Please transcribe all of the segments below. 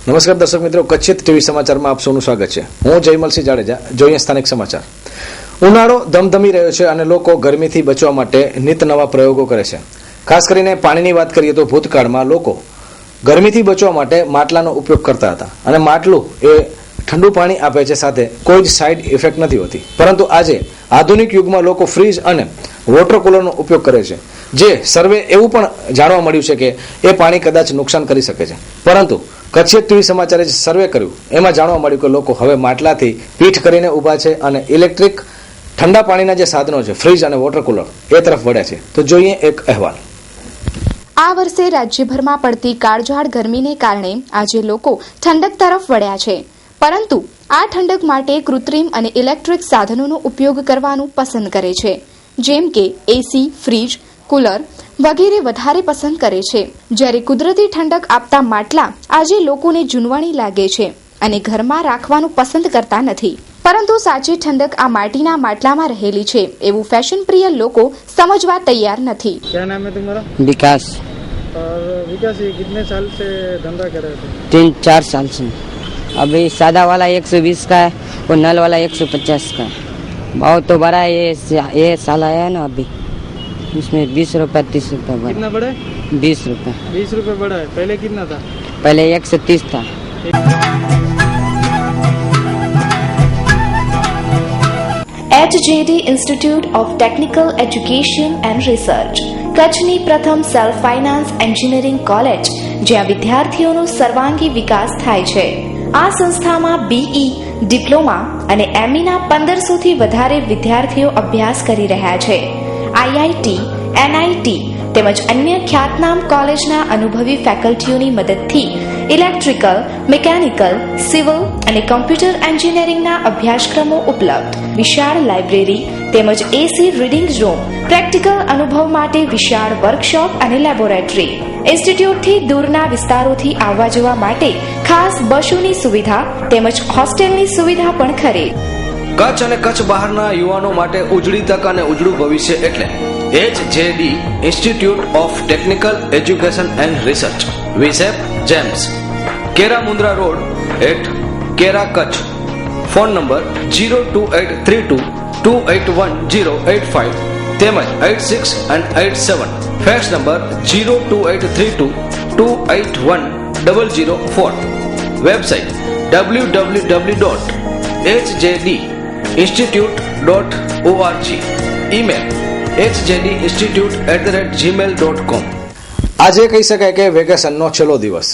નમસ્કાર દર્શક મિત્રો, કચ્છિત ટીવી સમાચારમાં આપ સૌનું સ્વાગત છે. હું જયમલસિંહ જાડેજા. જોઈએ સ્થાનિક સમાચાર. ઉનાળો ધમધમી રહ્યો છે અને લોકો ગરમીથી બચવા માટે નિત નવા પ્રયોગો કરે છે. ખાસ કરીને પાણીની વાત કરીએ તો ભૂતકાળમાં લોકો ગરમીથી બચવા માટે માટલાનો ઉપયોગ કરતા હતા અને માટલું એ ઠંડુ પાણી આપે છે, સાથે કોઈ જ સાઇડ ઇફેક્ટ નથી હોતી. પરંતુ આજે આધુનિક યુગમાં લોકો ફ્રીજ અને વોટર કુલરનો ઉપયોગ કરે છે, જે સર્વે એવું પણ જાણવા મળ્યું છે કે એ પાણી કદાચ નુકસાન કરી શકે છે. પરંતુ કચ્છિત ટીવી સમાચારે જે સર્વે કર્યું એમાં જાણવા મળ્યું કે લોકો હવે માટલાથી પીઠ કરીને ઊભા છે અને ઇલેક્ટ્રિક ઠંડા પાણીના જે સાધનો છે, ફ્રીજ અને વોટર કુલર, એ તરફ વળ્યા છે. તો જોઈએ એક અહેવાલ. આ વર્ષે રાજ્યભરમાં પડતી કાળઝાળ ગરમીને કારણે આજે લોકો ઠંડક તરફ વળ્યા છે. પરંતુ આ ઠંડક માટે કૃત્રિમ અને ઇલેક્ટ્રિક સાધનોનો ઉપયોગ કરવાનું પસંદ કરે છે, જેમ કે એસી, ફ્રીજ, કુલર વગેરે વધારે પસંદ કરે છે. જ્યારે કુદરતી ઠંડક આપતા માટલા આજે લોકોને જૂનવાણી લાગે છે અને ઘરમાં રાખવાનું પસંદ કરતા નથી. પરંતુ સાચી ઠંડક આ માટીના માટલામાં રહેલી છે એવું ફેશન પ્રિય લોકો સમજવા તૈયાર નથી. क्या नाम है तुम्हारा? विकास। और विकास ये कितने साल से धंधा कर रहे थे? 3-4 साल से। अभी सादा वाला 120 का है और नल वाला 150 का है। भाव तो बड़ा है, ये साल आया है ना अभी, इसमें 20 रुपया 30 रुपया बढ़ा। कितना बढ़ा है? 20 रुपया। 20 रुपये बढ़ा है. पहले कितना था? पहले 130 था। HJD institute of technical education and research, કચ્છની પ્રથમ સેલ્ફ ફાઇનાન્સ એન્જિનિયરિંગ કોલેજ, જ્યાં વિદ્યાર્થીઓનો સર્વાંગી વિકાસ થાય છે. આ સંસ્થામાં BE, ડિપ્લોમા અને ME ના 1500થી વધારે વિદ્યાર્થીઓ અભ્યાસ કરી રહ્યા છે. IIT, NIT તેમજ અન્ય ખ્યાતનામ કોલેજના અનુભવી ફેકલ્ટીઓની મદદથી ઇલેક્ટ્રિકલ, મિકેનિકલ, સિવિલ અને કમ્પ્યુટર એન્જિનિયરિંગના અભ્યાસક્રમો ઉપલબ્ધ. વિશાળ લાઇબ્રેરી તેમજ AC રીડિંગ રૂમ, પ્રેક્ટિકલ અનુભવ માટે વિશાળ વર્કશોપ અને લેબોરેટરી. ઇન્સ્ટિટ્યૂટથી દૂરના વિસ્તારોથી આવવા જવા માટે ખાસ બસોની સુવિધા તેમજ હોસ્ટેલની સુવિધા પણ ખરી. કચ્છ અને કચ્છ બહારના યુવાનો માટે ઉજળી તક અને ઉજળું ભવિષ્ય એટલે HJD institute of technical education and research, વિસેપ જેમ્સ, Kera Mundra road at Kera, Kutch. Phone number 02832281085 તેમજ 86 અને 87. Fax number 02832281004. Website www.hjdinstitute.org. Email hjdinstitute@gmail.com. આજે કહી શકાય કે વેકેશનનો છેલ્લો દિવસ.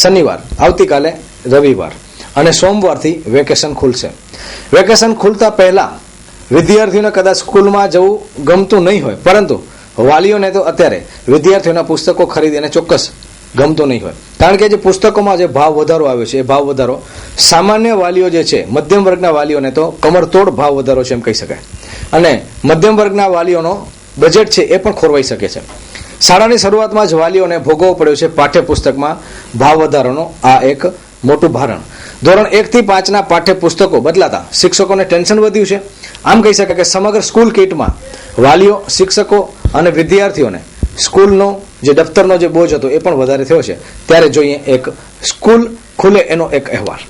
શનિવાર, આવતીકાલે રવિવાર અને સોમવારથી વેકેશન ખુલશે. વેકેશન ખુલતા પહેલા વિદ્યાર્થીઓને કદાચ સ્કૂલમાં જવું ગમતું નહીં હોય, પરંતુ વાલીઓને તો અત્યારે વિદ્યાર્થીઓના પુસ્તકો ખરીદીને ચોક્કસ ગમતું નહીં હોય. કારણ કે જે પુસ્તકોમાં જે ભાવ વધારો આવ્યો છે, એ ભાવ વધારો સામાન્ય વાલીઓ જે છે, મધ્યમ વર્ગના વાલીઓને તો કમરતોડ ભાવ વધારો છે એમ કહી શકાય. અને મધ્યમ વર્ગના વાલીઓનો બજેટ છે એ પણ ખોરવાઈ શકે છે. શાળાની શરૂઆતમાં જ વાલીઓને ભોગવવો પડ્યો છે પાઠ્યપુસ્તકમાં ભાવ વધારોનો આ એક મોટું ભારણ. ધોરણ 1 થી 5ના પાઠ્યપુસ્તકો બદલાતા શિક્ષકોને ટેન્શન વધ્યું છે. આમ કહી શકાય કે સમગ્ર સ્કૂલ કિટમાં વાલીઓ, શિક્ષકો અને વિદ્યાર્થીઓને સ્કૂલનો જે દફતરનો જે બોજ હતો એ પણ વધારે થયો છે. ત્યારે જોઈએ એક સ્કૂલ ખુલે એનો એક અહેવાલ.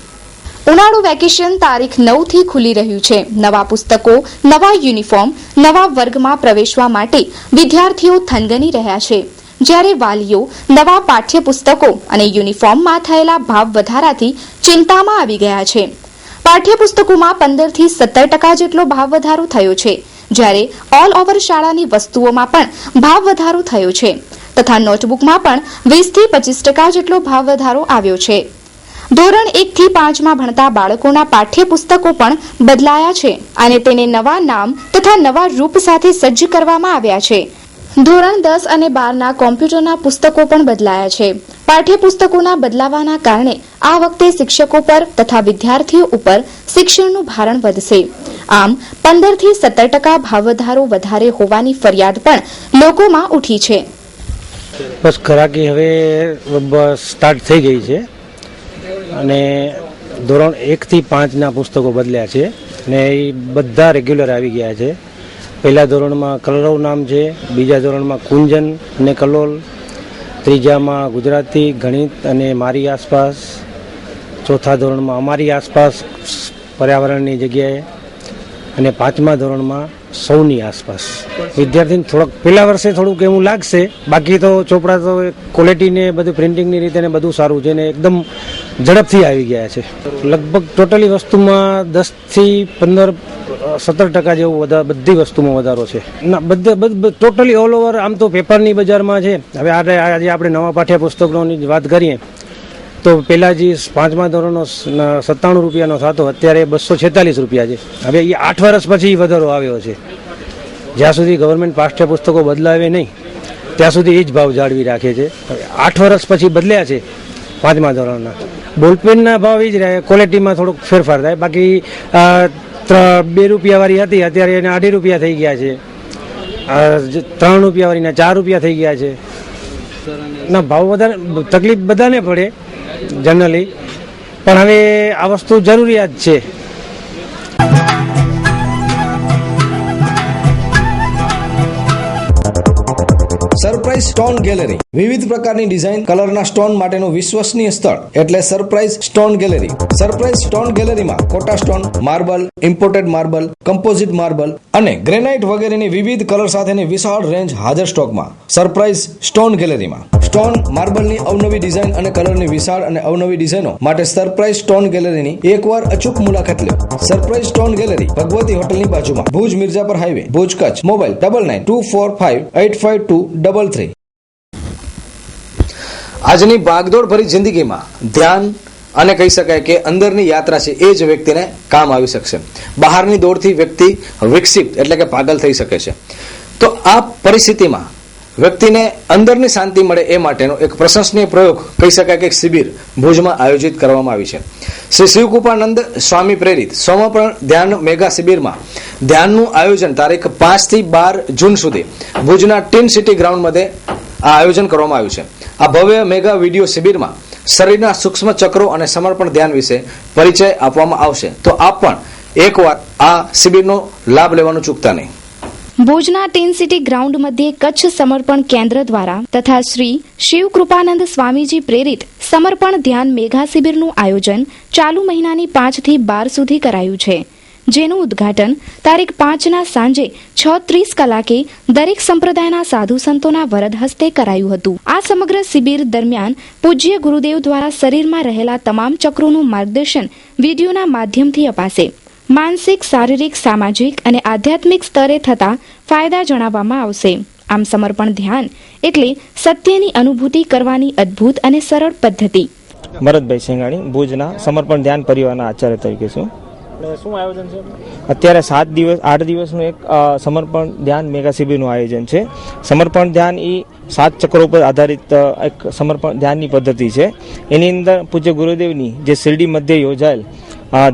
ઉનાળુ વેકેશન તારીખ 9 થી ખુલી રહ્યું છે. નવા પુસ્તકો, નવા યુનિફોર્મ, નવા વર્ગમાં પ્રવેશવા માટે વિદ્યાર્થીઓ થનગની રહ્યા છે. જ્યારે વાલીઓ નવા પાઠ્યપુસ્તકો અને યુનિફોર્મમાં થયેલા ભાવ વધારાથી ચિંતામાં આવી ગયા છે. પાઠ્યપુસ્તકોમાં 15 થી 17% જેટલો ભાવ વધારો થયો છે, જ્યારે ઓલ ઓવર શાળાની વસ્તુઓમાં પણ ભાવ વધારો થયો છે તથા નોટબુકમાં પણ 20 થી 25% જેટલો ભાવ વધારો આવ્યો છે. ધોરણ 1 થી 5માં ભણતા બાળકોના પાઠ્યપુસ્તકો પણ બદલાયા છે અને તેને નવા નામ તથા નવા રૂપ સાથે સજ્જ કરવામાં આવ્યા છે. ધોરણ 10 અને 12ના કોમ્પ્યુટરના પુસ્તકો પણ બદલાયા છે. પાઠ્યપુસ્તકોના બદલાવાના કારણે આ વખતે શિક્ષકો પર તથા વિદ્યાર્થીઓ ઉપર શિક્ષણનું ભારણ વધશે. આમ 15 થી 17% ભાવ વધારો વધારે હોવાની ફરિયાદ પણ લોકોમાં ઉઠી છે. બસ ઘરાકી હવે સ્ટાર્ટ થઈ ગઈ છે અને ધોરણ 1 થી 5ના પુસ્તકો બદલ્યા છે અને એ બધા રેગ્યુલર આવી ગયા છે. પહેલા ધોરણમાં કલરવ નામ છે, બીજા ધોરણમાં કુંજન અને કલોલ, ત્રીજામાં ગુજરાતી, ગણિત અને મારી આસપાસ, ચોથા ધોરણમાં અમારી આસપાસ પર્યાવરણની જગ્યાએ અને પાંચમા ધોરણમાં સૌની આસપાસ. વિદ્યાર્થીને થોડોક પહેલા વર્ષે થોડુંક એવું લાગશે, બાકી તો ચોપડા તો ક્વોલિટીને બધું પ્રિન્ટિંગની રીતે ને બધું સારું છે ને એકદમ ઝડપથી આવી ગયા છે. લગભગ ટોટલી વસ્તુમાં 10-15-17% જેવું બધી વસ્તુમાં વધારો છે. ના ટોટલી ઓલ ઓવર. આમ તો પેપરની બજારમાં છે. હવે આજે આપણે નવા પાઠ્યપુસ્તકોની વાત કરીએ તો પહેલાં જે પાંચમા ધોરણનો 97 રૂપિયાનો થતો અત્યારે 246 રૂપિયા છે. હવે એ 8 વર્ષ પછી વધારો આવ્યો છે. જ્યાં સુધી ગવર્મેન્ટ પાઠ્યપુસ્તકો બદલાવે નહીં ત્યાં સુધી એ જ ભાવ જાળવી રાખે છે. 8 વર્ષ પછી બદલ્યા છે પાંચમા ધોરણના. બોલપેનના ભાવ એ જ રહે, ક્વોલિટીમાં થોડોક ફેરફાર થાય. બાકી 2 રૂપિયાવાળી હતી અત્યારે એને 2.5 રૂપિયા થઈ ગયા છે. 3 રૂપિયાવાળીના 4 રૂપિયા થઈ ગયા છે. ના ભાવ વધારે તકલીફ બધાને પડે જનરલી, પણ હવે આ વસ્તુ જરૂરિયાત છે. સરપ્રાઈઝ સ્ટોન ગેલેરી વિવિધ પ્રકારની ડિઝાઇન કલરના સ્ટોન માટેનું વિશ્વસનીય સ્થળ એટલે surprise stone gallery. Surprise stone ગેલેરીમાં Kota stone, marble, imported marble, composite marble અને ગ્રેનાઇટ વગેરેની વિવિધ કલર સાથેની વિશાળ રેન્જ હાજર સ્ટોકમાં. સરપ્રાઈઝ સ્ટોન ગેલેરીમાં સ્ટોન, માર્બલની અવનવી ડિઝાઇન અને કલરની વિશાળ અને અવનવી ડિઝાઇનો માટે સરપ્રાઈઝ સ્ટોન ગેલેરીની એકવાર અચૂક મુલાકાત લો. સરપ્રાઈઝ સ્ટોન ગેલેરી ભગવતી હોટલની બાજુમાં, ભુજ મિર્જાપર હાઈવે, ભુજ કચ્છ. મોબાઈલ 9924585233. આજની ભાગદોડ ભરી જિંદગીમાં ધ્યાન અને કહી શકાય કે અંદરની યાત્રા છે એ જ વ્યક્તિને કામ આવી શકશે. બહારની દોડથી વ્યક્તિ વિક્ષિપ્ત એટલે કે પાગલ થઈ શકે છે. તો આ પરિસ્થિતિમાં વ્યક્તિને અંદરની શાંતિ મળે એ માટેનો એક પ્રશંસનીય પ્રયોગ કહી શકાય કે શિબિર ભુજમાં આયોજિત કરવામાં આવી છે. શ્રી શિવકૃપાનંદ સ્વામી પ્રેરિત સમર્પણ ધ્યાન મેગા શિબિરમાં ધ્યાનનું આયોજન તારીખ 5 થી 12 જૂન સુધી ભુજના ટીન સિટી ગ્રાઉન્ડमध्ये આ આયોજન કરવામાં આવ્યું છે. આ ભવ્ય મેગા વિડીયો શિબિરમાં શરીરના સૂક્ષ્મ ચક્રો અને સમર્પણ ધ્યાન વિશે પરિચય આપવામાં આવશે. તો આપ પણ એકવાર આ શિબિરનો લાભ લેવાનું ચૂકતા નહીં. ભુજના ટીન સિટી ગ્રાઉન્ડ મધ્યે કચ્છ સમર્પણ કેન્દ્ર દ્વારા તથા શ્રી શિવકૃપાનંદ સ્વામીજી પ્રેરિત સમર્પણ ધ્યાન મેઘા શિબિરનું આયોજન ચાલુ મહિનાની 5 થી 12 સુધી કરાયું છે, જેનું ઉદ્ઘાટન તારીખ 5ના સાંજે 6:30 કલાકે દરેક સંપ્રદાયના સાધુ સંતોના વરદ હસ્તે કરાયું હતું. આ સમગ્ર શિબિર દરમિયાન પૂજ્ય ગુરુદેવ દ્વારા શરીરમાં રહેલા તમામ ચક્રોનું માર્ગદર્શન વિડીયોના માધ્યમથી અપાશે. માનસિક, શારીરિક, સામાજિક અને આધ્યાત્મિક સ્તરે થતા ફાયદા જણાવવામાં આવશે. આમ સમર્પણ ધ્યાન એટલે સત્યની અનુભૂતિ કરવાની અદ્ભુત અને સરળ પદ્ધતિ. ભરતભાઈ સિંઘાણી, ભુજના સમર્પણ ધ્યાન પરિવારના આચાર્ય તરીકે છું. શું આયોજન છે? અત્યારે 8 દિવસનું એક સમર્પણ ધ્યાન મેગા શિબિરનું આયોજન છે. સમર્પણ ધ્યાન એ 7 ચક્રો પર આધારિત એક સમર્પણ ધ્યાનની પદ્ધતિ છે. એની અંદર પૂજ્ય ગુરુદેવની જે શિરડી મધ્યે યોજાયેલ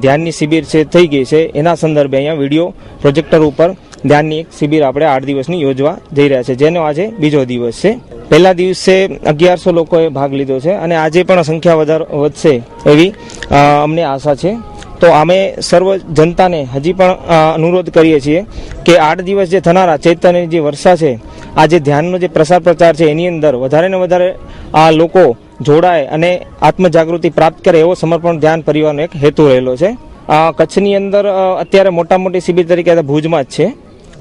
ધ્યાનની શિબિર છે થઈ ગઈ છે, એના સંદર્ભે અહીંયા વિડીયો પ્રોજેક્ટર ઉપર ધ્યાનની એક શિબિર આપણે 8 દિવસની યોજવા જઈ રહ્યા છે, જેનો આજે બીજો દિવસ છે. પહેલા દિવસે 1100 લોકોએ ભાગ લીધો છે અને આજે પણ સંખ્યા વધશે એવી અમને આશા છે. તો અમે સર્વ જનતાને હજી પણ અનુરોધ કરીએ છીએ કે 8 દિવસ જે થનારા ચૈતન્યની જે વર્ષા છે, આ જે ધ્યાનનો જે પ્રસાર પ્રચાર છે એની અંદર વધારે ને વધારે આ લોકો જોડાય અને આત્મજાગૃતિ પ્રાપ્ત કરે એવો સમર્પણ ધ્યાન પરિવારનો એક હેતુ રહેલો છે. કચ્છની અંદર અત્યારે મોટા મોટી શિબિર તરીકે ભુજમાં જ છે.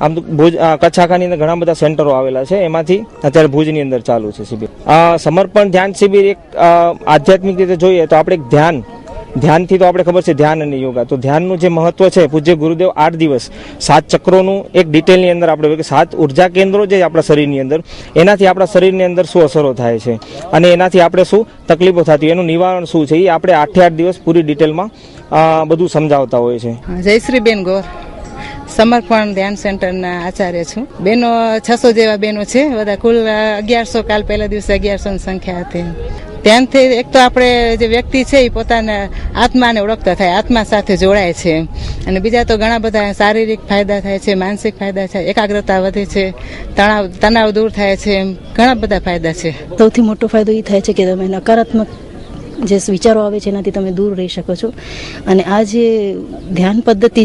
આમ તો ભુજ કચ્છ આખાની અંદર ઘણા બધા સેન્ટરો આવેલા છે, એમાંથી અત્યારે ભુજની અંદર ચાલુ છે શિબિર. સમર્પણ ધ્યાન શિબિર એક આધ્યાત્મિક રીતે જોઈએ તો આપણે ધ્યાનથી તો આપણે ખબર છે ધ્યાન અને યોગા. તો ધ્યાનનું જે મહત્વ છે, પૂજ્ય ગુરુદેવ 8 દિવસ 7 ચક્રોનું એક ડિટેલની અંદર આપણે 7 ઉર્જા કેન્દ્રો જે આપણા શરીરની અંદર, એનાથી આપણા શરીરની અંદર શું અસરો થાય છે અને એનાથી આપણે શું તકલીફો થતી, એનું નિવારણ શું છે, એ આપણે 8 દિવસ પૂરી ડિટેલમાં બધું સમજાવતા હોય છે. જયશ્રીબેન ગોર, સમર્પણ ધ્યાન સેન્ટરના આચાર્ય છું. બેનો 600 જેવા બેનો છે, બધા કુલ 1100. કાલ પહેલા દિવસે 1100 ની સંખ્યા હતી. ધ્યાનથી એક તો આપણે જે વ્યક્તિ છે એ પોતાના આત્માને ઓળખતા થાય, આત્મા સાથે જોડાય છે, અને બીજા તો ઘણા બધા શારીરિક ફાયદા થાય છે, માનસિક ફાયદા થાય, એકાગ્રતા વધે છે, તણાવ દૂર થાય છે, ઘણા બધા ફાયદા છે. સૌથી મોટો ફાયદો એ થાય છે કે તમે નકારાત્મક જે વિચારો આવે છે એનાથી તમે દૂર રહી શકો છો. અને આ જે ધ્યાન પદ્ધતિ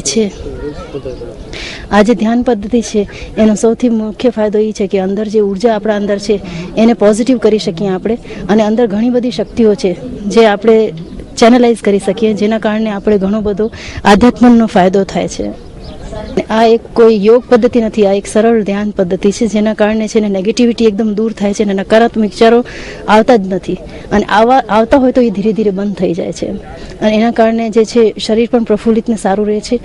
છે એનો સૌથી મુખ્ય ફાયદો એ છે કે અંદર જે ઉર્જા આપણા અંદર છે એને પોઝિટિવ કરી શકીએ આપણે, અને અંદર ઘણી બધી શક્તિઓ છે જે આપણે ચેનલાઇઝ કરી શકીએ, જેના કારણે આપણે ઘણો બધો આધ્યાત્મનો ફાયદો થાય છે. આ એક કોઈ યોગ પદ્ધતિ નથી, આ એક સરળ ધ્યાન પદ્ધતિ છે, જેના કારણે છે ને નેગેટિવિટી એકદમ દૂર થાય છે અને નકારાત્મક વિચારો આવતા જ નથી, અને આવતા હોય તો એ ધીરે ધીરે બંધ થઈ જાય છે, અને એના કારણે જે છે શરીર પણ પ્રફુલ્લિત ને સારું રહે છે.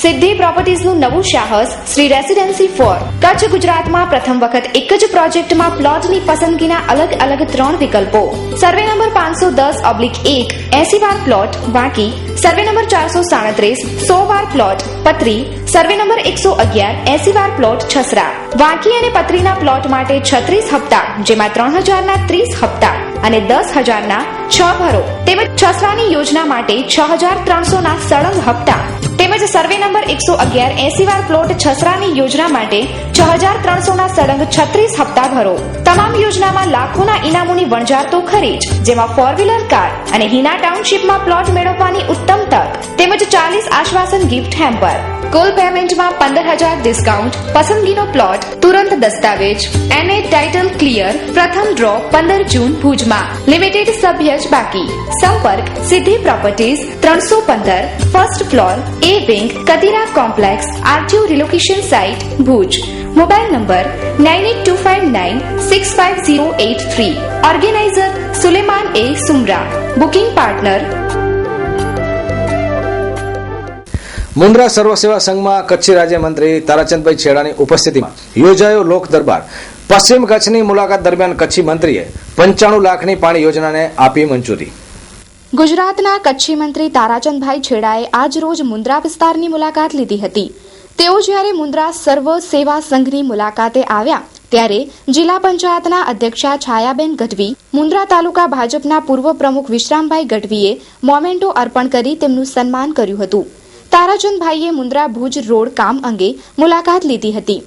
સિદ્ધિ પ્રોપર્ટીઝનું નવું સાહસ શ્રી રેસિડેન્સી 4 કચ્છ ગુજરાતમાં પ્રથમ વખત એક જ પ્રોજેક્ટમાં પ્લોટની પસંદગીના અલગ અલગ 3 વિકલ્પો. સર્વે નંબર 510/1 80 વાર પ્લોટ વાંકી, સર્વે નંબર 437 100 વાર પ્લોટ પતરી, સર્વે નંબર 111 80 વાર પ્લોટ છસરા. વાંકી અને પતરીના પ્લોટ માટે 36 હપ્તા, જેમાં 3000ના 30 હપ્તા અને 10000ના 6 ભરો, તેમજ છસરાની યોજના માટે 6300ના સળંગ હપ્તા, તેમજ સર્વે નંબર 111 80 વાર પ્લોટ છસરાની યોજના માટે 6300ના સળંગ 36 હપ્તા ભરો. તમામ યોજનામાં લાખોના ઇનામોની વણઝાર તો ખરી જ, જેમાં 4-વ્હીલર કાર અને હિના ટાઉનશીપમાં પ્લોટ મેળવવાની ઉત્તમ તક, તેમજ 40 આશ્વાસન ગિફ્ટ હેમ્પર. કુલ પેમેન્ટમાં 15000 ડિસ્કાઉન્ટ, પસંદગીનો પ્લોટ, તુરંત દસ્તાવેજ, NA ટાઇટલ ક્લિયર, પ્રથમ ડ્રો 15 જૂન ભુજમાં, લિમિટેડ સભ્ય જ બાકી. સંપર્ક Siddhi properties 315 first floor A wing, Kadira complex, RTO relocation site Bhuj. Mobile number 9825965083. Organiser Suleman A Sumra. Booking partner Mundra Sarva Seva સંઘમાં Kutchi રાજ્યમંત્રી તારાચંદભાઈ છેડાની ઉપસ્થિતિમાં યોજાયો લોક દરબાર. પશ્ચિમ કચ્છની મુલાકાત દરમિયાન કચ્છી મંત્રીએ 95 લાખની પાણી યોજનાને આપી મંજૂરી. ગુજરાતના કચ્છી મંત્રી તારાચંદભાઈ છેડાએ આજ રોજ મુન્દ્રા વિસ્તારની મુલાકાત લીધી હતી. તેઓ જ્યારે મુન્દ્રા સર્વ સેવા સંઘની મુલાકાતે આવ્યા ત્યારે જિલ્લા પંચાયતના અધ્યક્ષા છાયાબેન ગઢવી, મુન્દ્રા તાલુકા ભાજપના પૂર્વ પ્રમુખ વિશ્રામભાઈ ગઢવીએ મોમેન્ટો અર્પણ કરી તેમનું સન્માન કર્યું હતું. તારાચંદભાઈએ મુન્દ્રા ભુજ રોડ કામ અંગે મુલાકાત લીધી હતી.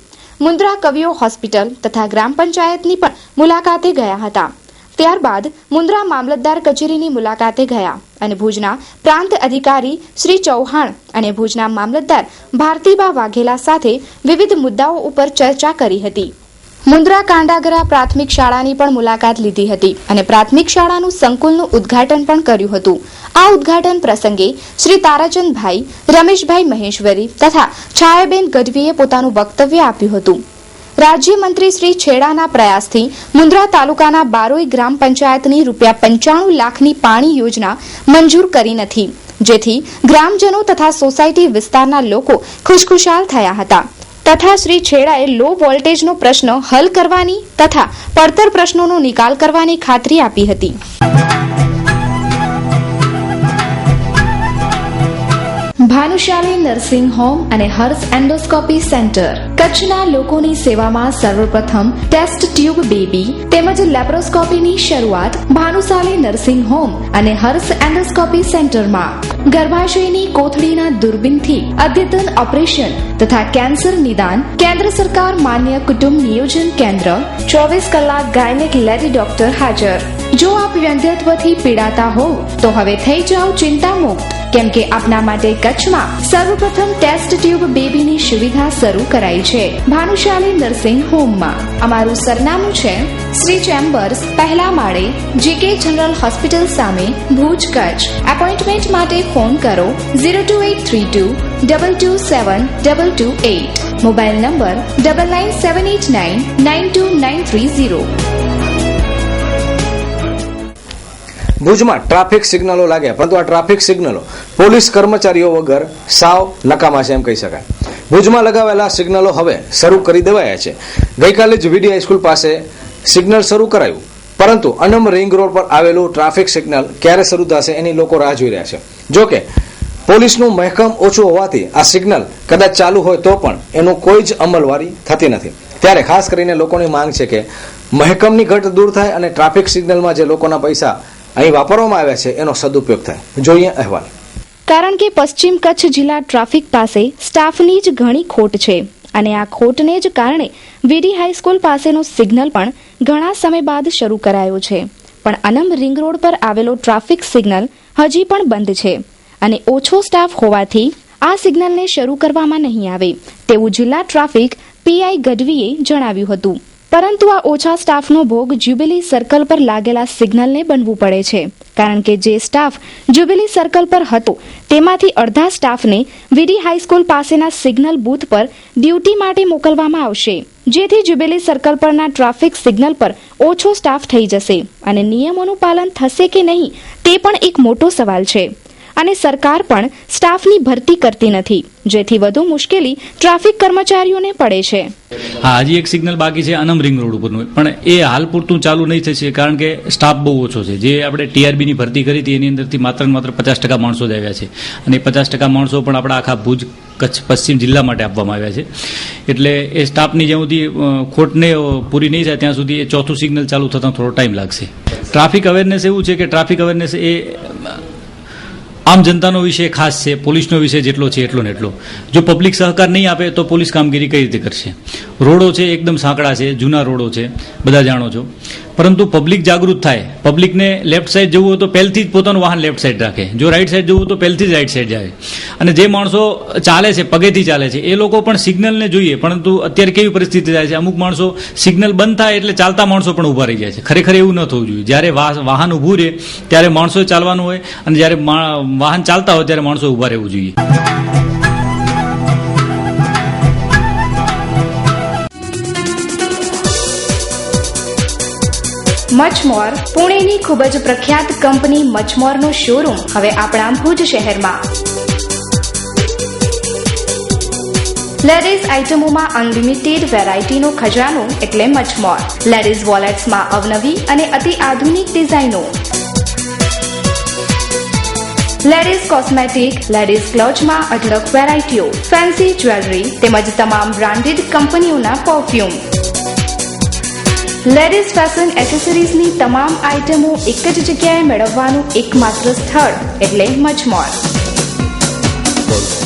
મુન્દ્રા કવિઓ હોસ્પિટલ તથા ગ્રામ પંચાયતની પણ મુલાકાતે ગયા હતા. ત્યારબાદ મુન્દ્રા મામલતદાર કચેરીની મુલાકાતે ગયા અને ભુજના પ્રાંત અધિકારી શ્રી ચૌહાણ અને ભુજના મામલતદાર ભારતીબા વાઘેલા સાથે વિવિધ મુદ્દાઓ ઉપર ચર્ચા કરી હતી. મુન્દ્રા કાંડાગરા પ્રાથમિક શાળાની પણ મુલાકાત લીધી હતી અને પ્રાથમિક શાળાનું સંકુલનું ઉદ્ઘાટન પણ કર્યું હતું. આ ઉદ્ઘાટન પ્રસંગે શ્રી તારાચંદભાઈ, રમેશભાઈ મહેશ્વરી તથા છાયાબેન ગઢવીએ પોતાનું વક્તવ્ય આપ્યું હતું. રાજ્યમંત્રી શ્રી છેડાના પ્રયાસથી મુન્દ્રા તાલુકાના બારોઈ ગ્રામ પંચાયતની ₹95 લાખની પાણી યોજના મંજૂર કરી નથી, જેથી ગ્રામજનો તથા સોસાયટી વિસ્તારના લોકો ખુશખુશાલ થયા હતા. તથા શ્રી છેડાએ લો વોલ્ટેજનો પ્રશ્ન હલ કરવાની તથા પડતર પ્રશ્નોનો નિકાલ કરવાની ખાતરી આપી હતી. ભાનુશાલી નર્સિંગ હોમ અને હર્ષ એન્ડોસ્કોપી સેન્ટર કચ્છના લોકોની સેવામાં સર્વપ્રથમ ટેસ્ટ ટ્યુબ બેબી તેમજ લેપ્રોસ્કોપીની શરૂઆત ભાનુશાલી નર્સિંગ હોમ અને હર્ષ એન્ડોસ્કોપી સેન્ટરમાં. ગર્ભાશયની કોથળીના દૂરબીનથી અદ્યતન ઓપરેશન તથા કેન્સર નિદાન. કેન્દ્ર સરકાર માન્ય કુટુંબ નિયોજન કેન્દ્ર. 24 કલાક ગાયનેક લેડી ડોક્ટર હાજર. જો આપ વ્યંગ્યત્વથી પીડાતા હો તો હવે થઈ જાઓ ચિંતા મુક્ત, કેમ કે આપના માટે કચ્છમાં સર્વપ્રથમ ટેસ્ટ ટ્યુબ બેબીની સુવિધા શરૂ કરાઈ છે ભાનુશાલી નર્સિંગ હોમમાં. અમારું સરનામું છે શ્રી ચેમ્બર્સ, પહેલા માળે, JK જનરલ હોસ્પિટલ સામે, ભુજ, કચ્છ. એપોઇન્ટમેન્ટ માટે ફોન કરો 02832 227 મોબાઈલ નંબર 9978992930. ભુજમાં ટ્રાફિક સિગ્નલો લાગ્યા, પરંતુ આ ટ્રાફિક સિગ્નલો પોલીસ કર્મચારીઓ વગર સાવ નકામા છે એમ કહી શકાય. ભુજમાં લગાવેલા સિગ્નલો હવે શરૂ કરી દેવાયા છે. ગઈકાલે જ VD હાઈસ્કૂલ પાસે સિગ્નલ શરૂ કરાયું, પરંતુ અનમ રિંગ રોડ પર આવેલું ટ્રાફિક સિગ્નલ ક્યારે શરૂ થશે એની લોકો રાહ જોઈ રહ્યા છે. જોકે પોલીસનું મહેકમ ઓછું હોવાથી આ સિગ્નલ કદાચ ચાલુ હોય તો પણ એનું કોઈ જ અમલવારી થતી નથી. ત્યારે ખાસ કરીને લોકોની માંગ છે કે મહેકમની ઘટ દૂર થાય અને ટ્રાફિક સિગ્નલમાં જે લોકોના પૈસા અહીં વાપરવામાં આવ્યા છે એનો સદુપયોગ થાય. જોઈએ અહેવાલ. કારણ કે પશ્ચિમ કચ્છ જિલ્લા ટ્રાફિક પાસે સ્ટાફની જ ઘણી ખોટ છે અને આ ખોટને જ કારણે VD હાઈસ્કૂલ પાસેનો સિગ્નલ પણ ઘણા સમય બાદ શરૂ કરાયો છે, પણ અનમ રિંગ રોડ પર આવેલો ટ્રાફિક સિગ્નલ હજી પણ બંધ છે અને ઓછો સ્ટાફ હોવાથી આ સિગ્નલને શરૂ કરવામાં નહીં આવે તેવું જિલ્લા ટ્રાફિક PI ગઢવીએ જણાવ્યું હતું. પરંતુ આ ઓછા સ્ટાફનો ભોગ જ્યુબિલી સર્કલ પર લાગેલા સિગ્નલને બનવું પડે છે, કારણ કે જે સ્ટાફ જ્યુબિલી સર્કલ પર હતો તેમાંથી અડધા સ્ટાફને વીડી હાઈસ્કૂલ પાસેના સિગ્નલ બૂથ પર ડ્યુટી માટે મોકલવામાં આવશે, જેથી જ્યુબિલી સર્કલ પરના ટ્રાફિક સિગ્નલ પર ઓછો સ્ટાફ થઈ જશે અને નિયમોનું પાલન થશે કે નહીં તે પણ એક મોટો સવાલ છે. અને સરકાર પણ સ્ટાફની ભરતી કરતી નથી, જેથી વધુ મુશ્કેલી ટ્રાફિક કર્મચારીઓને પડે છે. હા, હજી એક સિગ્નલ બાકી છે અનમ રિંગ રોડ ઉપરનું, પણ એ હાલ પૂરતું ચાલુ નહીં થશે કારણ કે સ્ટાફ બહુ ઓછો છે. જે આપણે ટીઆરબીની ભરતી કરી હતી એની અંદરથી માત્ર 50% માણસો જ આવ્યા છે અને 50% માણસો પણ આપણા આખા ભુજ કચ્છ પશ્ચિમ જિલ્લા માટે આપવામાં આવ્યા છે. એટલે એ સ્ટાફની જ્યાં સુધી ખોટને પૂરી નહીં થાય ત્યાં સુધી એ ચોથું સિગ્નલ ચાલુ થતાં થોડો ટાઈમ લાગશે. ટ્રાફિક અવેરનેસ એવું છે કે ટ્રાફિક અવેરનેસ એ આમ જનતાનો વિષય ખાસ છે, પોલીસનો વિષય જેટલો છે એટલો ને એટલો. જો પબ્લિક સહકાર નહીં આપે તો પોલીસ કામગીરી કઈ રીતે કરશે? રોડો છે એકદમ સાંકડા છે, જૂના રોડો છે, બધા જાણો છો, પરંતુ પબ્લિક જાગૃત થાય. પબ્લિકને લેફ્ટ સાઈડ જવું હોય તો પહેલથી જ પોતાનું વાહન લેફ્ટ સાઈડ રાખે, જો રાઈટ સાઈડ જવું હોય તો પહેલથી જ રાઈટ સાઈડ જાય. અને જે માણસો ચાલે છે પગેથી ચાલે છે એ લોકો પણ સિગ્નલને જોઈએ, પરંતુ અત્યારે કેવી પરિસ્થિતિ થાય છે, અમુક માણસો સિગ્નલ બંધ થાય એટલે ચાલતા માણસો પણ ઊભા રહી જાય છે. ખરેખર એવું ન થવું જોઈએ. જ્યારે વાહન ઊભું રહે ત્યારે માણસોએ ચાલવાનું હોય અને જ્યારે વાહન ચાલતા હોય ત્યારે માણસો ઊભા રહેવું જોઈએ. મચમોર પુણેની ખૂબ જ પ્રખ્યાત કંપની મચમોરનો શોરૂમ હવે આપણા ભુજ શહેરમાં. લેડીઝ આઇટમોમાં અનલિમિટેડ વેરાયટીનો ખજાનો એટલે મચમોર. લેડીઝ વોલેટ્સમાં અવનવી અને અતિ આધુનિક ડિઝાઇનો, લેડીઝ કોસ્મેટિક, લેડીઝ ક્લોથમાં અઢળક વેરાયટીઓ, ફેન્સી જ્વેલરી તેમજ તમામ બ્રાન્ડેડ કંપનીઓના પરફ્યુમ, લેડીઝ ફેશન એસેસરીઝની તમામ આઇટમો એક જ જગ્યાએ મેળવવાનું એકમાત્ર સ્થળ એટલે મચમોર.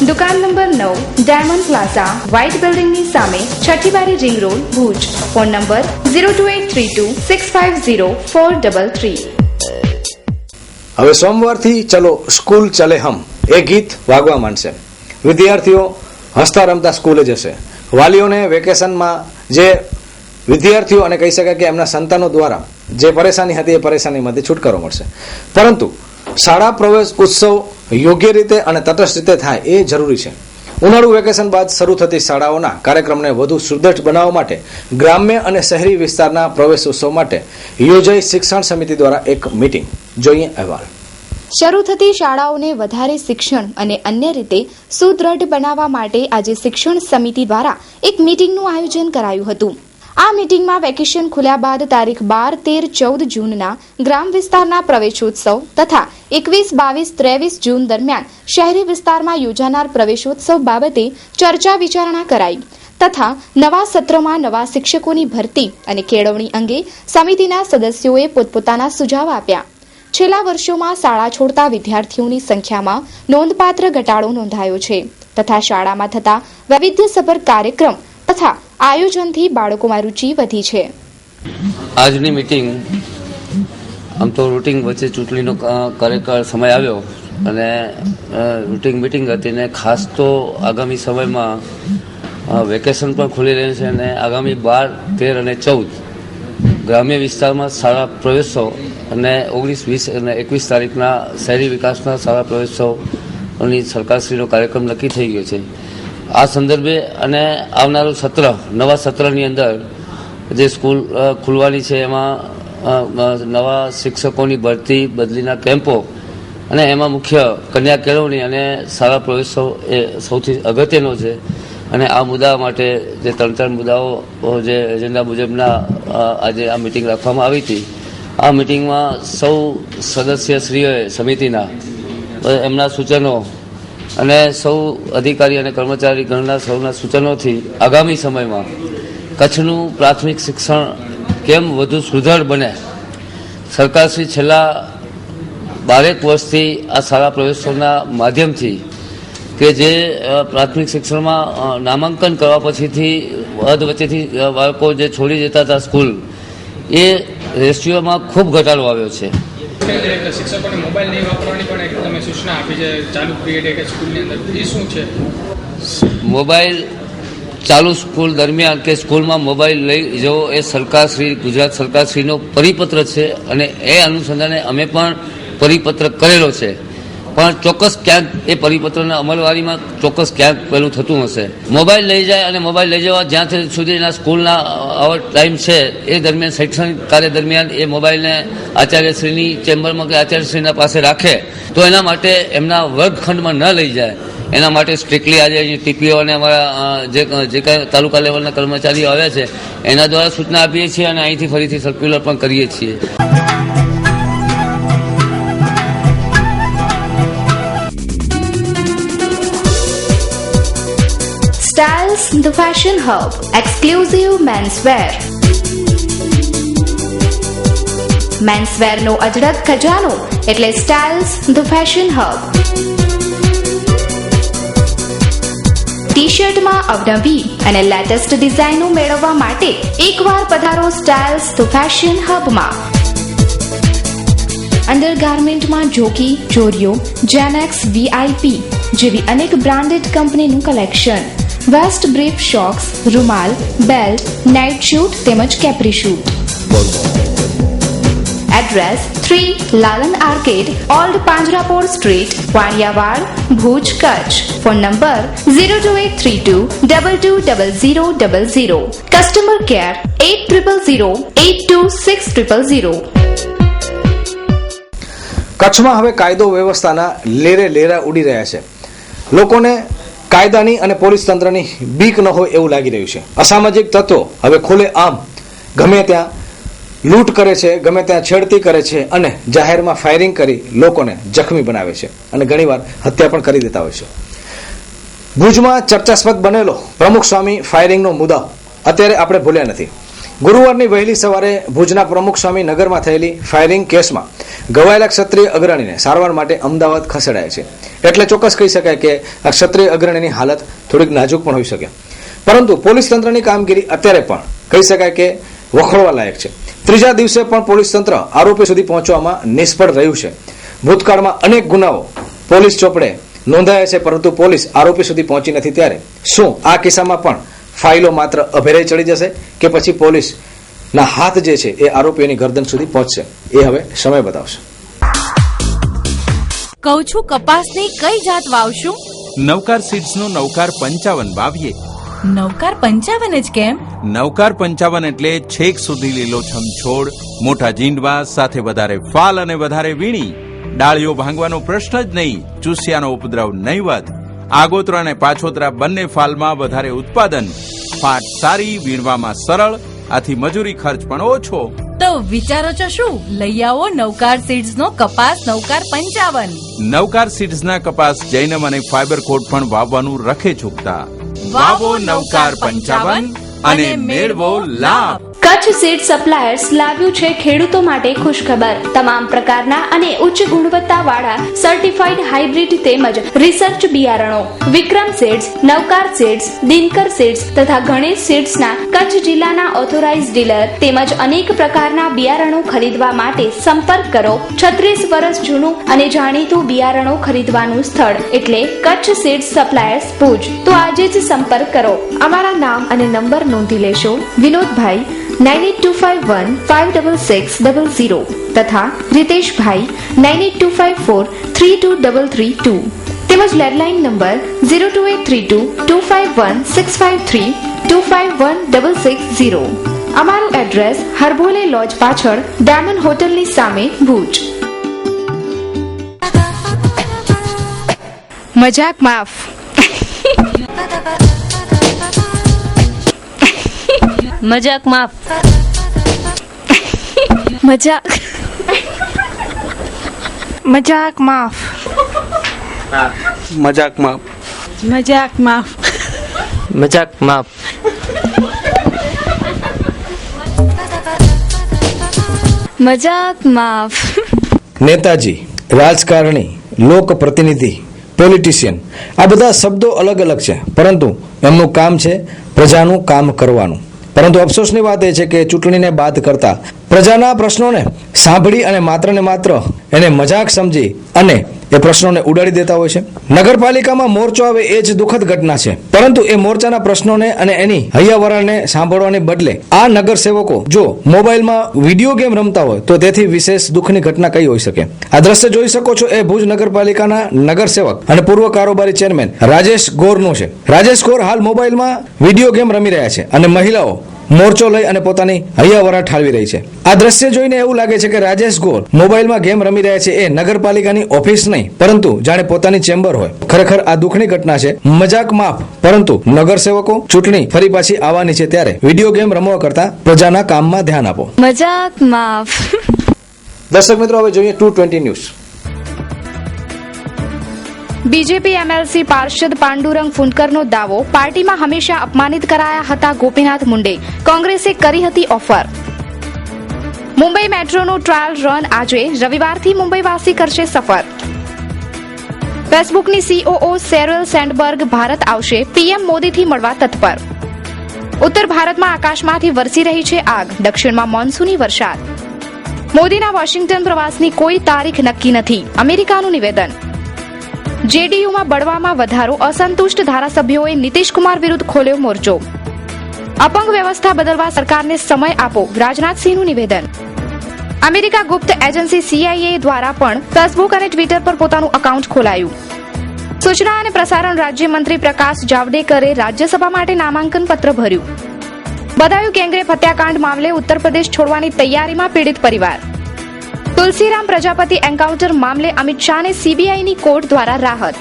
દુકાન નંબર 9, ડાયમંડ પ્લાઝા, વ્હાઇટ બિલ્ડિંગની સામે, છઠ્ઠી બારી ring road, Bhuj. Phone number 02832650433. હવે સોમવારથી ચલો સ્કૂલ ચલે હમ એ ગીત વાગવા માંડશે. વિદ્યાર્થીઓ હસતા રમતા સ્કૂલે જશે. વાલીઓને વેકેશનમાં જે વિદ્યાર્થીઓ અને કહી શકાય કે એમના સંતાનો દ્વારા જે પરેશાની હતી એ પરેશાનીમાંથી છુટકારો મળશે. પરંતુ શાળા પ્રવેશ ઉત્સવ યોગ્ય રીતે અને તટસ્થ રીતે થાય એ જરૂરી છે. ઉનાળુ વેકેશન બાદ શરૂ થતી શાળાઓના કાર્યક્રમને વધુ સુદૃઢ બનાવવા માટે ગ્રામ્ય અને શહેરી વિસ્તારના પ્રવેશ ઉત્સવ માટે યોજાઈ શિક્ષણ સમિતિ દ્વારા એક મીટિંગ. જોઈએ અહેવાલ. શરૂ થતી શાળાઓને વધારે શિક્ષણ અને અન્ય રીતે સુદૃઢ બનાવવા માટે આજે શિક્ષણ સમિતિ દ્વારા એક મીટિંગનું આયોજન કરાયું હતું. આ મીટિંગમાં વેકેશન ખુલ્યા બાદ તારીખ 12, 13, 14 જૂનના ગ્રામ વિસ્તારના પ્રવેશોત્સવ તથા 21, 22, 23 જૂન દરમિયાન શહેરી વિસ્તારમાં યોજાનાર પ્રવેશોત્સવ બાબતે ચર્ચા વિચારણા કરાઈ તથા નવા સત્રમાં નવા શિક્ષકોની ભરતી અને કેળવણી અંગે સમિતિના સદસ્યોએ પોતપોતાના સુઝાવ આપ્યા. છેલ્લા વર્ષોમાં શાળા છોડતા વિદ્યાર્થીઓની સંખ્યામાં નોંધપાત્ર ઘટાડો નોંધાયો છે તથા શાળામાં થતા વૈવિધ્યસભર કાર્યક્રમ તથા આયોજનથી બાળકોમાં રુચિ વધી છે. આજની મીટિંગ આમ તો રૂટિન વચ્ચે ચૂંટણીનો કાર્યકાળ સમય આવ્યો અને રૂટિન મીટિંગ હતી ને ખાસ તો આગામી સમયમાં વેકેશન પણ ખુલી રહ્યું છે અને આગામી 12, 13 અને 14 ગ્રામ્ય વિસ્તારમાં શાળા પ્રવેશો અને 19, 20 અને 21 તારીખના શહેરી વિકાસના શાળા પ્રવેશોની સરકારશ્રીનો કાર્યક્રમ નક્કી થઈ ગયો છે. આ સંદર્ભે અને આવનારું સત્ર, નવા સત્રની અંદર જે સ્કૂલ ખુલવાની છે એમાં નવા શિક્ષકોની ભરતી, બદલીના કેમ્પો અને એમાં મુખ્ય કન્યા કેળવણી અને શાળા પ્રવેશો એ સૌથી અગત્યનો છે. અને આ મુદ્દા માટે જે 3 મુદ્દાઓ જે એજન્ડા મુજબના આજે આ મિટિંગ રાખવામાં આવી હતી, આ મિટિંગમાં સૌ સદસ્યશ્રીઓએ સમિતિના એમના સૂચનો અને સૌ અધિકારી અને કર્મચારી ગણના સૌના સૂચનોથી આગામી સમયમાં કચ્છનું પ્રાથમિક શિક્ષણ કેમ વધુ સુદૃઢ બને, સરકારશ્રી છેલ્લા 12 વર્ષથી આ શાળા પ્રવેશોના માધ્યમથી કે જે પ્રાથમિક શિક્ષણમાં નામાંકન કરવા પછીથી અધ વચ્ચેથી બાળકો જે છોડી જતા હતા સ્કૂલ, એ રેશિયોમાં ખૂબ ઘટાડો આવ્યો છે. શિક્ષકોને મોબાઈલ નહીં વાપરવાની પણ એક તમે સૂચના આપી છે ચાલુ પીરિયડ કે સ્કૂલની અંદર, એ શું છે? મોબાઈલ ચાલુ સ્કૂલ દરમિયાન કે સ્કૂલમાં મોબાઈલ લઈ જવો એ સરકારશ્રી, ગુજરાત સરકારશ્રીનો પરિપત્ર છે અને એ અનુસંધાને અમે પણ પરિપત્ર કરેલો છે. પણ ચોક્કસ ક્યાંક એ પરિપત્રના અમલવારીમાં ચોક્કસ ક્યાંક પેલું થતું હશે. મોબાઈલ લઈ જાય અને મોબાઈલ લઈ જવા જ્યાં સુધી એના સ્કૂલના અવર ટાઈમ છે એ દરમિયાન શૈક્ષણિક કાર્ય દરમિયાન એ મોબાઈલને આચાર્યશ્રીની ચેમ્બરમાં કે આચાર્યશ્રીના પાસે રાખે તો એના માટે એમના વર્ગખંડમાં ન લઈ જાય. એના માટે સ્ટ્રિક્ટલી આજે ટીપીઓ અને અમારા જે કાંઈ તાલુકા લેવલના કર્મચારીઓ આવ્યા છે એના દ્વારા સૂચના આપીએ છીએ અને અહીંથી ફરીથી સર્ક્યુલર પણ કરીએ છીએ. Styles, the fashion hub, exclusive menswear. Menswear નો અજડક ખજાનો એટલે Styles, the fashion hub. ટી-શર્ટમાં અવનવી અને લેટેસ્ટ ડિઝાઇનો મેળવવા માટે એકવાર પધારો Styles, the fashion hubમાં. અંડરગાર્મેન્ટમાં જોકી, ચોરીઓ, જેનેક્સ, VIP જેવી અનેક બ્રાન્ડેડ કંપનીનું કલેક્શન. વેસ્ટ બ્રીફ, શોક્સ, રૂમાલ, બેલ્ટ, નાઇટ શૂટ તેમજ capri suit. Address 3 Lalan arcade, old Panjrapol street, Vaniyawad, Bhuj, Kutch. Phone number 02832220000. Customer care 8008260000. કચ્છમાં હવે કાયદો વ્યવસ્થાના લેરે લેરા ઉડી રહ્યા છે. લોકોને કાયદાની અને પોલીસ તંત્રની બીક ન હોય એવું લાગી રહ્યું છે. અસામાજિક તત્વો હવે ખુલ્લે આમ ગમે ત્યાં લૂંટ કરે છે, ગમે ત્યાં છેડતી કરે છે અને જાહેરમાં ફાયરિંગ કરી લોકોને જખમી બનાવે છે અને ઘણીવાર હત્યા પણ કરી દેતા હોય છે. ભુજમાં ચર્ચાસ્પદ બનેલો પ્રમુખ સ્વામી ફાયરિંગનો મુદ્દો અત્યારે આપણે ભૂલ્યા નથી. ગુરુવારની વહેલી સવારે ભુજના પ્રમુખ સ્વામી નગરમાં થયેલી ફાયરિંગ કેસમાં ઘવાયેલા ક્ષત્રિય અગ્રણીને સારવાર માટે અમદાવાદ ખસેડાયા છે. એટલે ચોક્કસ કહી શકાય કે આ ક્ષત્રિય અગ્રણીની હાલત થોડીક નાજુક પણ હોઈ શકે. પરંતુ પોલીસ તંત્રની કામગીરી અત્યારે પણ કહી શકાય કે વખોડવા લાયક છે. ત્રીજા દિવસે પણ પોલીસ તંત્ર આરોપી સુધી પહોંચવામાં નિષ્ફળ રહ્યું છે. ભૂતકાળમાં અનેક ગુનાઓ પોલીસ ચોપડે નોંધાયા છે પરંતુ પોલીસ આરોપી સુધી પહોંચી નથી. ત્યારે શું આ કિસ્સામાં પણ ફાઇલો માત્ર અભેરે ચડી જશે કે પછી પોલીસના હાથ જે છે એ આરોપીઓની ગરદન સુધી પહોંચશે? એ હવે સમય બતાવશે. કહું છું કપાસની કઈ જાત વાવશું? નવકાર સીડ્સનો નવકાર 55 વાવીએ. નવકાર 55 જ કેમ? નવકાર 55 એટલે છેક સુધી લીલોછમ છોડ, મોટા જીંડવા સાથે વધારે ફાલ અને વધારે વીણી. ડાળીઓ ભાંગવાનો પ્રશ્ન જ નહીં, ચૂસિયાનો ઉપદ્રવ નહીવત. આગોતરા અને પાછોતરા બંને ફાલમાં વધારે ઉત્પાદન, ફાટ સારી, વીણવામાં સરળ, આથી મજૂરી ખર્ચ પણ ઓછો. તો વિચારો છો શું? લઈ આવો નવકાર સીડ્સનો કપાસ નવકાર 55. નવકાર સીડ્સના કપાસ જૈનમ અને ફાઈબર કોટ પણ વાવવાનું રખે ચૂકતા. વાવો નવકાર 55 અને મેળવો લાભ. કચ્છ સીડ સપ્લાયર્સ લાવ્યું છે ખેડૂતો માટે ખુશખબર. તમામ પ્રકારના અને ઉચ્ચ ગુણવત્તાવાળા સર્ટિફાઈડ હાઇબ્રિડ તેમજ રિસર્ચ બિયારણો વિક્રમ સીડ્સ, નવકાર સીડ્સ, દિનકર સીડ્સ તથા ગણેશ સીડ્સના કચ્છ જિલ્લાના ઓથોરાઇઝ્ડ ડીલર તેમજ અનેક પ્રકારના બિયારણો ખરીદવા માટે સંપર્ક કરો. 36 વર્ષ જૂનું અને જાણીતું બિયારણો ખરીદવાનું સ્થળ એટલે કચ્છ સીડ સપ્લાયર્સ ભુજ. તો આજે જ સંપર્ક કરો. અમારા નામ અને નંબર નોંધી લેશો. વિનોદભાઈ 9825156600 તથા રીતેશભાઈ 9825432332 તેમજ લેન્ડલાઇન નંબર 02832251653 251660. અમારું એડ્રેસ હરભોલે લોજ પાછળ ડાયમંડ હોટલની સામે ભુજ. મજાક માફ. મજાક માફ. મજાક મજાક માફ. મજાક માફ. મજાક માફ. મજાક માફ. મજાક માફ. નેતાજી, રાજકારણી, લોકપ્રતિનિધિ, પોલિટિશિયન આ બધા શબ્દો અલગ અલગ છે પરંતુ એમનું કામ છે પ્રજાનું કામ કરવાનું. પરંતુ અફસોસની વાત એ છે કે ચૂંટણીને બાદ કરતા પ્રજાના પ્રશ્નોને સાંભળી અને માત્ર ને માત્ર એને મજાક સમજી અને એ પ્રશ્નોને ઉડાડી દેતા હોય છે. નગરપાલિકામાં મોરચો આવે એ જ દુઃખદ ઘટના છે, પરંતુ એ મોરચાના પ્રશ્નોને અને એની હૈયાવરાને સાંભળવાને બદલે આ નગરસેવકો જો મોબાઈલમાં વિડીયો ગેમ રમતા હોય તો તેથી વિશેષ દુઃખની ઘટના કઈ હોઈ શકે. આ દ્રશ્ય જોઈ શકો છો એ ભુજ નગરપાલિકાના નગરસેવક અને પૂર્વ કારોબારી ચેરમેન રાજેશ ગોરનું છે. રાજેશ ગોર હાલ મોબાઈલમાં વિડીયો ગેમ રમી રહ્યા છે અને મહિલાઓ મોરચો લઈ અને પોતાની હૈયાવરા ઠાલવી રહી છે. આ દ્રશ્ય જોઈને એવું લાગે છે કે રાજેશ ગોર મોબાઈલમાં ગેમ રમી રહ્યા છે એ નગરપાલિકાની ઓફિસ નહીં, પરંતુ જાણે પોતાની ચેમ્બર હોય. ખરેખર આ દુઃખની ઘટના છે. મજાક માફ, પરંતુ નગરસેવકો ચૂંટણી ફરી પાછી આવવાની છે ત્યારે વિડીયો ગેમ રમવા કરતા પ્રજાના કામમાં ધ્યાન આપો. મજાક માફ. દર્શક મિત્રો, હવે જોઈએ 220 ન્યૂઝ. બીજેપી એમએલસી પાર્ષદ પાંડુરંગ ફુંડકરનો દાવો, પાર્ટીમાં હંમેશા અપમાનિત કરાયા હતા ગોપીનાથ મુંડે, કોંગ્રેસે કરી હતી ઓફર. મુંબઈ મેટ્રોનો ટ્રાયલ રન આજે રવિવારથી મુંબઈવાસી કરશે સફર. ફેસબુકની સીઓઓ શેરલ સેન્ડબર્ગ ભારત આવશે, પીએમ મોદીથી મળવા તત્પર. ઉત્તર ભારતમાં આકાશમાંથી વરસી રહી છે આગ, દક્ષિણમાં મોન્સૂની વરસાદ. મોદીના વોશિંગ્ટન પ્રવાસની કોઈ તારીખ નક્કી નથી, અમેરિકાનું નિવેદન. જેડીયુમાં બળવામાં વધારો, અસંતુષ્ટ ધારાસભ્યોએ નીતિશકુમાર વિરુદ્ધ ખોલ્યો મોરચો. અપંગ વ્યવસ્થા બદલવા સરકારને સમય આપો, રાજનાથસિંહનું નિવેદન. અમેરિકા ગુપ્ત એજન્સી સીઆઈએ દ્વારા પણ ફેસબુક અને ટ્વિટર પર પોતાનું એકાઉન્ટ ખોલાયું. સૂચના અને પ્રસારણ રાજ્યમંત્રી પ્રકાશ જાવડેકરે રાજ્યસભા માટે નામાંકન પત્ર ભર્યું. બદાયું ગેંગરેપ હત્યાકાંડ મામલે ઉત્તર પ્રદેશ છોડવાની તૈયારીમાં પીડિત પરિવાર. તુલસીરામ પ્રજાપતિ એન્કાઉન્ટર મામલે અમિત શાહને સીબીઆઈની કોર્ટ દ્વારા રાહત.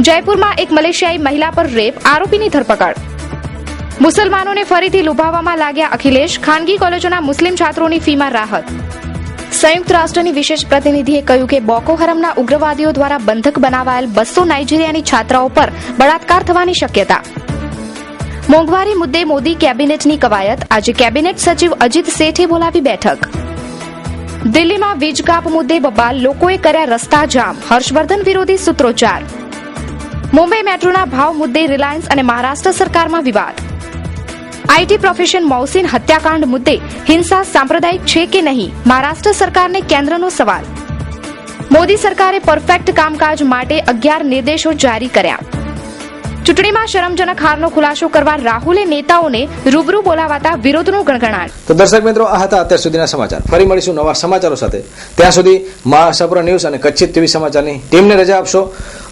જયપુરમાં એક મલેશિયાઈ મહિલા પર રેપ, આરોપીની ધરપકડ. મુસલમાનોને ફરીથી લુભાવવામાં લાગ્યા અખિલેશ, ખાનગી કોલેજોના મુસ્લિમ છાત્રોની ફીમાં રાહત. સંયુક્ત રાષ્ટ્રની વિશેષ પ્રતિનિધિએ કહ્યું કે બોકો હરમના ઉગ્રવાદીઓ દ્વારા બંધક બનાવાયેલ 200 નાઇજીરિયાની છાત્રાઓ પર બળાત્કાર થવાની શક્યતા. મોંઘવારી મુદ્દે મોદી કેબિનેટની કવાયત, આજે કેબિનેટ સચિવ અજીત શેઠે બોલાવી બેઠક. દિલ્હીમાં વીજ કાપ મુદ્દે બબાલ, લોકોએ કર્યા રસ્તા જામ, હર્ષવર્ધન વિરોધી સૂત્રોચ્ચાર. મુંબઈ મેટ્રોના ભાવ મુદ્દે રિલાયન્સ અને મહારાષ્ટ્ર સરકારમાં વિવાદ. આઈટી પ્રોફેશન મોહસિન હત્યાકાંડ મુદ્દે હિંસા સાંપ્રદાયિક છે કે નહીં, મહારાષ્ટ્ર સરકારને કેન્દ્રનો સવાલ. મોદી સરકારે પરફેક્ટ કામકાજ માટે 11 નિર્દેશો જારી કર્યા. ચૂંટણીમાં શરમજનક હારનો ખુલાસો કરવા રાહુલે નેતાઓને રૂબરૂ બોલાવાતા વિરોધનો ગણગણાટ. તો દર્શક મિત્રો, આ હતા અત્યાર સુધીના સમાચાર. ફરી મળીશું નવા સમાચારો સાથે. ત્યાં સુધી મહાસાપુરા ન્યૂઝ અને કચ્છી ટીવી સમાચારની ટીમને રજા આપશો.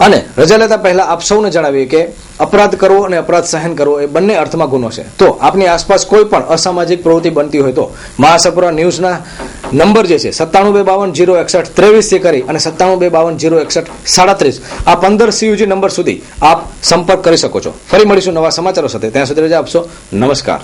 અને રજા લેતા પહેલા આપ સૌને જણાવીએ કે અપરાધ કરવો અને અપરાધ સહન કરવો એ બંને અર્થમાં ગુનો છે. તો આપની આસપાસ કોઈ પણ અસામાજિક પ્રવૃત્તિ બનતી હોય તો મહાસાપુરા ન્યૂઝના નંબર જે છે 97250163 થી કરી અને 97250137 આ 15 CUG નંબર સુધી આપ સંપર્ક કરી શકો છો. ફરી મળીશું નવા સમાચારો સાથે. ત્યાં સુધી રજા આપશો. નમસ્કાર.